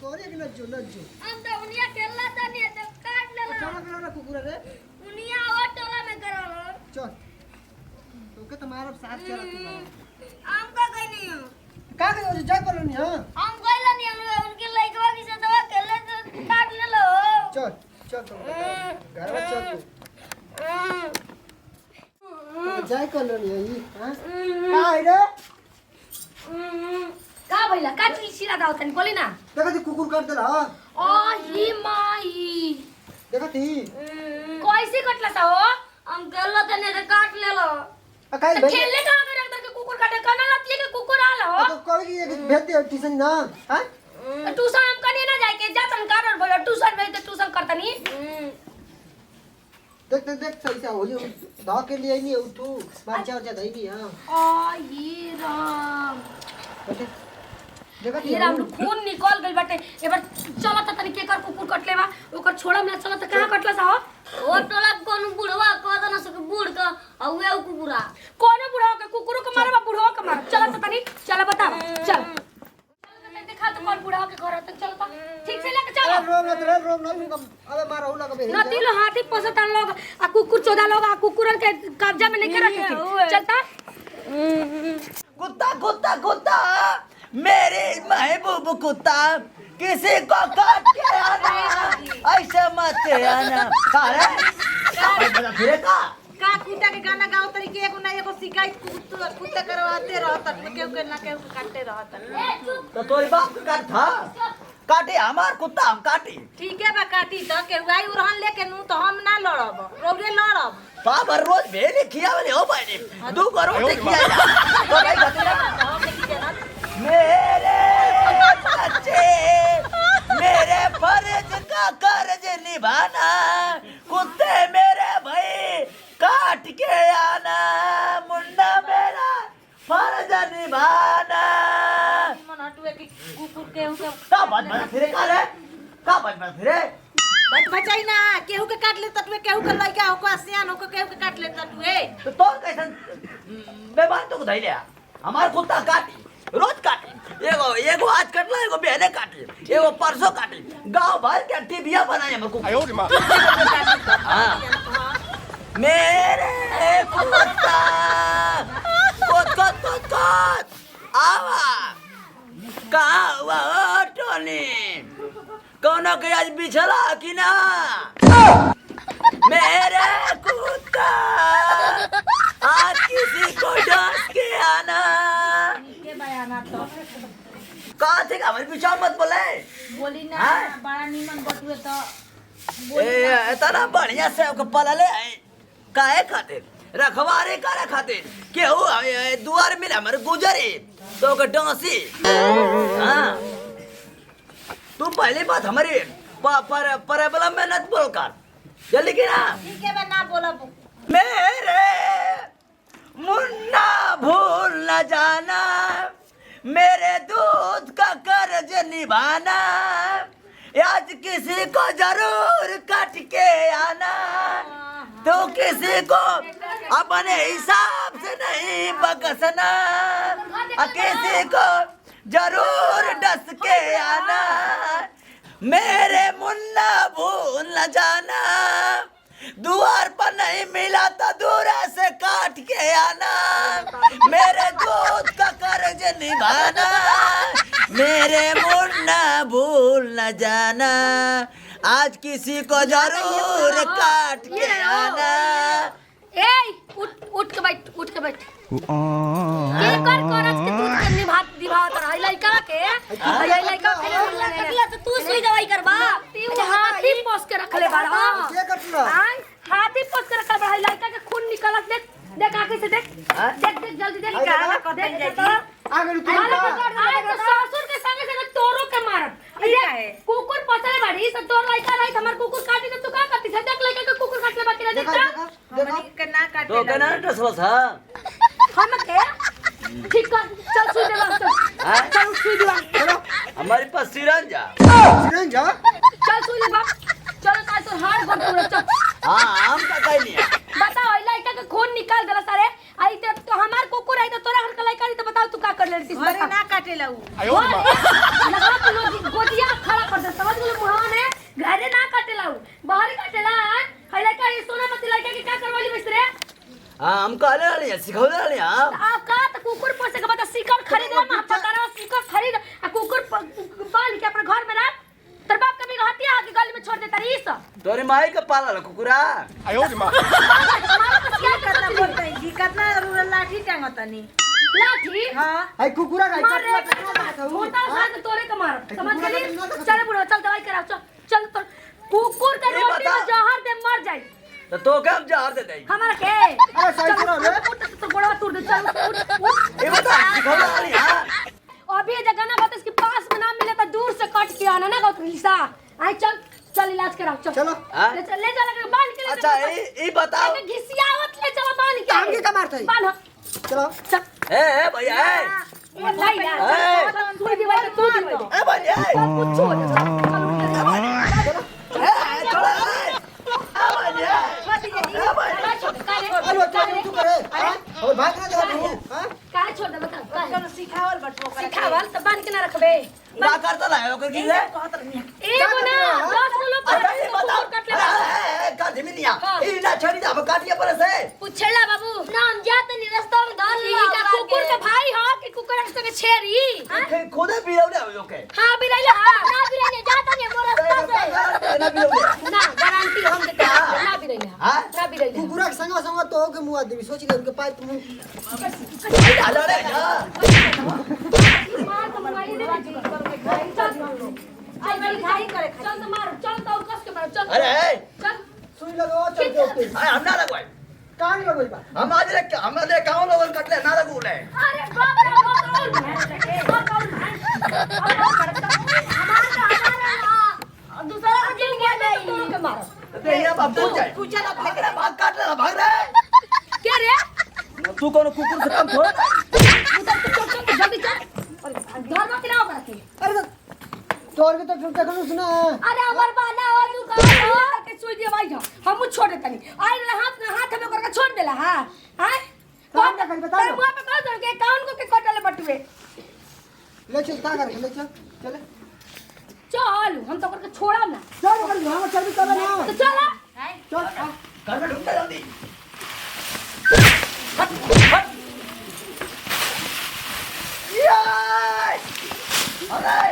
कोरी कि नज्जो नज्जो हम तो उनिया खेलला था नहीं तो काट लेला कहां गेलो रे कुकुर रे उनिया और टोला में करलो चल तो के तुम्हारा साथ चला तू हम का गई नहीं हो का के जाय पर नहीं हां हम गइला नहीं हम उनके लइकवा की से दवा खेले तो काट लेलो चल चल तो घर में चल तू जाय कर लो नहीं हां का है रे का भइला का चीज सिरा दाओ तनी बोली ना देखा ती कुकुर काट देला हां ओ ही माई देखा ती कैसे कटला था हो हम गइला त नहीं तो काट लेलो काई तो खेलने कहां गए अंदर के कुकुर काटे काना लतिए के कुकुर आल हो तो कोई एक भेज दे ट्यूशन ना हां ट्यूशन हम कने ना जाए के जातन कारण बोलो ट्यूशन भेज दे ट्यूशन करतनी देख सही से हो जो धा के लिए नहीं उठू मार चार जा दई नहीं हां आ ये राम देखा ये राम खून निकल गइल बाटे एबार चलत तनी के कर कुकुर कटले बा ओकर छोड़ा में चलत कहां कटला सा हो ओ टोला कोन बुढ़वा कह दना से बूढ़ का औए कुकुरा कोन बुढ़वा के कुकुरो के मारबा बुढ़वा के मार चलत तनी चल बता चल देखा तो कौन बुढ़वा के घर तक चलता ठीक से लेके चलो रोम ना अबे मारो लगा बे नती लो हाथी पोसतन लोग आ कुकुर चोदा लोग आ कुकुरन के कब्जा में नहीं रखे चलता कुत्ता कुत्ता कुत्ता मेरे महबूब कुत्ता किसी को काट के आना ऐसे मत आना फिरे का कुत्ता के गाना गाओ तरीके एगो ना एगो शिकायत कुत्ता करवाते रहत केहू के ना केहू काटते रहत तो तोरी बाप का काट था काटे हमार कुत्ता हम काटी ठीक है बा काटी तो केहू आई उरहन लेके नु तो हम ना लड़ब रोबरे लड़ब बाप हर रोज भेली खियावले हो पानी दू को रोटी खिया तो भाई खतरा मेरे बच्चे मेरे फर्ज का कर्ज निभाना कुत्ते मेरे भाई काट के आना मुंडा मेरा फर्ज निभाना मन हटुए की कुकुर केहू के का बात फिरे का रे का बात फिरे बचाई ना केहू के काट ले तटुए केहू के लइका होको आसियान होको केहू के काट ले तटुए तो तोर कैसन बेबान तो धइ ले हमार कुत्ता काटी रोज काटी एगो आज कटला एगो बहने काटी एगो परसों काटी गांव भर के टीबिया बनाए हमर कुत्ता हां मेरे कुत्ता कोत आवा कहाँ हुआ टोनी कौनो के आज बिछला कि ना मेरे कुत्ता आज किसी को डांस के आना के बयाना तो कहाँ थे हमारे पीछा मत बोले बोली ना बड़ा नीमन बटुए तो ए इतना बढ़िया से पलले काहे खातिर रखवारे करे खातिर केहू दुआर में हमर गुजरे तो के डांसी हां तू पहली बात हमारी पर मेहनत बोल कर जल्दी की ना ठीक है मैं ना बोलब मेरे मुन्ना भूल न जाना मेरे दूध का कर्ज निभाना आज किसी को जरूर काट के आना तो किसी को अपने हिसाब से नहीं बकसना किसी को जरूर डस के आना मेरे मुन्ना भूल न जाना द्वार पर नहीं मिला तो दूर से काट के आना मेरे दूध का कर्ज निभाना मेरे मुन्ना भूल न जाना आज किसी को जरूर काट के आना ए उठ के बैठ के कर करत के दूध के निभावत रह लइका के लइका के तो तू सुई दवाई करबा हाथी पोस के रखले बाड़ा के कटला हाथी पोस के रखले बाड़ा लइका के खून निकलत देख आके से देख जल्दी देख काला कर दे जाई आगे तू आज तो ससुर के संगे तोरो के मारत कुकुर पसले बाड़ी सब तोर लइका रही हमर कुकुर काटी तो तू का करती है देख लइका के कुकुर काटले बाकी देख देखा के ना काटे तो कहना टसलो था हम के ठीक कर चल सुई दे चल सुई दे चलो हमारे पास सिरंजा सिरंज जा चल सुई ले चल काल तो हार भर पूरा चल हां हम का कह लिया बताओ लइका के खून निकाल देला सारे आई तो हमार कुकुर आई तो तोरा हर लइका तो बताओ तू का कर लेती अरे ना काटे लऊ लगा तो गोदिया हम कहले रहली सिखौले रहली हम आ का त कुकुर पोसे के बता सिकड़ खरीद ला मा पता रहा सिकड़ खरीद आ कुकुर बांध के अपने घर में रख तेरे बाप कभी हटिया के गली में छोड़ देता रही सब तोरे माई के पालल कुकुरा क्या करना बोलते हैं जी कितना लाठी टांगतनी लाठी हां आई कुकुरा का मार रे छोटा सा के तोरे के मार समझ गली चल बुढ़वा चल दवाई कराओ चल चल तो कुकुर के रोटी में जहर दे मर जाई तो हम जहर दे दई हमारा के अरे सही करो रे तो गोड़ा तोड़ दे चल ए बता सिखौले रहली हां अभी जगह ना बात इसके पास में ना मिले तो दूर से कट के आना ना गौतम हिस्सा आई चल चल इलाज कराओ चल चलो ले जा लगे बांध के ले अच्छा ई बताओ घिसियावत ले चलो बांध के आगे का मारता है बांध चलो चल ए भैया ये लाई ना तू दीवार के तू दीवार ए भैया कुछ हो छोड़ा ए भैया अरे चल तू करे और भाग ना जा तू हां काय छोड़ दे बता चलो सिखावल बटो कर सिखावल तो बांध के ना रखबे ना करता ना ओकर की रे एगो ना 10 किलो पर कट ले का धमिनिया ई ना छोड़ी जा काटिया पर से पूछेला बाबू नाम जात नहीं रास्ता में धर ली का कुकुर के भाई हो कि कुकुर के संगे छेरी खुदे बिलौले हो के हां बिरैले ना बिरैले जाता नहीं मोर रास्ता से ना बिलौले ना गारंटी हम देते ना बिरैले हां ना बिरैले कुकुरा के संग तो के मुआ देवी सोच ले उनके पास तुम हेलो रे मार तो मारी दे चल आई बड़ी खाई करे चल तो मार चल तो कस के मार चल अरे चल सुई लगो चल के उसके हम ना लगवाई कान लगोई बा हम आज रे हम दे काउन लोगन कटले ना लगुले अरे बाप रे बाप हमारा दूसरा को जिन गया नहीं के मारो ते ये बाप तू जाए पूछा ना भाग रे भाग काट ले भाग रे क्या रे तू कौन कुकुर से काम थोड़ा उधर तो जल्दी चल घर में किना होगा के अरे तोर के तो फिर देखो सुना अरे अमर बाना हो तू कहां हो के सुई दे भाई हम छोड़ देता नहीं आई रे हाथ में करके छोड़ देला हां हैं कौन देखा बता तेरे मुंह पे कह दो के काउन को के कटले बटवे ले चल ता कर ले चल चले चल हम तो करके छोड़ा ना चल कर हम चल भी कर ना तो चल चल घर में ढूंढ जल्दी ये अरे